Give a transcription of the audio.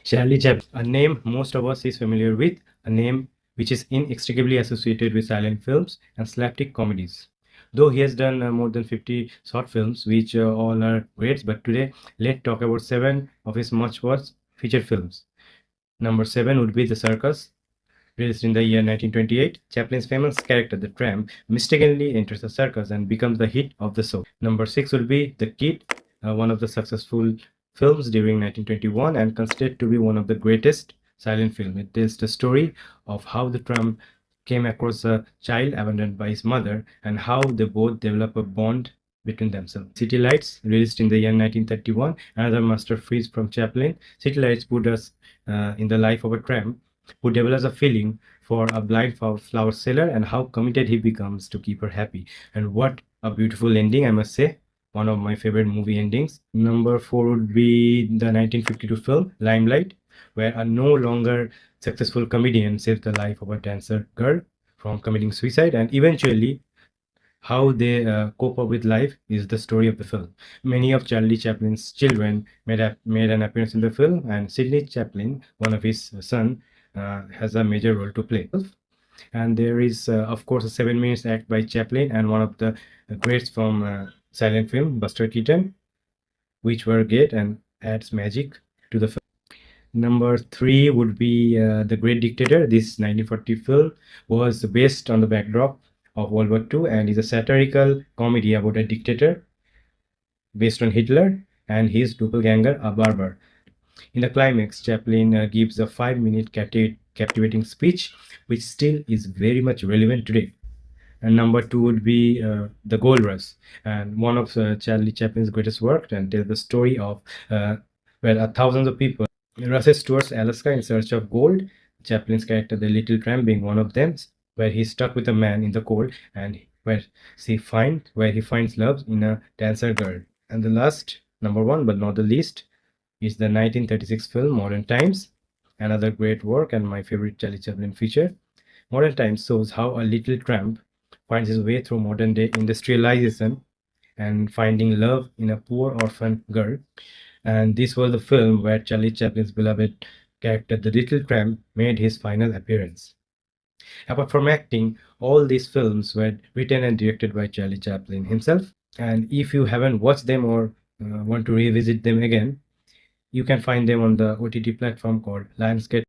Charlie Chaplin, a name most of us is familiar with, a name which is inextricably associated with silent films and slapstick comedies. Though he has done more than 50 short films, which all are great, but today let's talk about 7 of his much-watched feature films. Number 7 would be The Circus. Released in the year 1928, Chaplin's famous character, the tramp, mistakenly enters a circus and becomes the hit of the show. Number 6 would be The Kid, one of the successful films during 1921 and considered to be one of the greatest silent films. It tells the story of how the tramp came across a child abandoned by his mother and how they both develop a bond between themselves. City Lights, released in the year 1931, another masterpiece from Chaplin. City Lights put us in the life of a tramp who develops a feeling for a blind flower seller and how committed he becomes to keep her happy. And what a beautiful ending, I must say. One of my favorite movie endings. Number 4 would be the 1952 film Limelight, where a no longer successful comedian saves the life of a dancer girl from committing suicide, and eventually how they cope up with life is the story of the film. Many of Charlie Chaplin's children made an appearance in the film, and Sidney Chaplin, one of his sons, has a major role to play. And there is, of course, a 7 minutes act by Chaplin and one of the greats from silent film, Buster Keaton, which were great and adds magic to the film. Number 3 would be The Great Dictator. This 1940 film was based on the backdrop of World War II and is a satirical comedy about a dictator based on Hitler and his doppelganger, a barber. In the climax, Chaplin gives a 5-minute captivating speech, which still is very much relevant today. And number 2 would be The Gold Rush, and one of Charlie Chaplin's greatest work, and tells the story of where thousands of people rushes towards Alaska in search of gold. Chaplin's character, the little tramp, being one of them, where he's stuck with a man in the cold, and where he finds love in a dancer girl. And the last, number 1 but not the least, is the 1936 film Modern Times, another great work and my favorite Charlie Chaplin feature. Modern Times shows how a little tramp finds his way through modern day industrialization and finding love in a poor orphan girl. And this was the film where Charlie Chaplin's beloved character, the little tramp, made his final appearance. Apart from acting, all these films were written and directed by Charlie Chaplin himself. And if you haven't watched them or want to revisit them again, you can find them on the OTT platform called Lionsgate.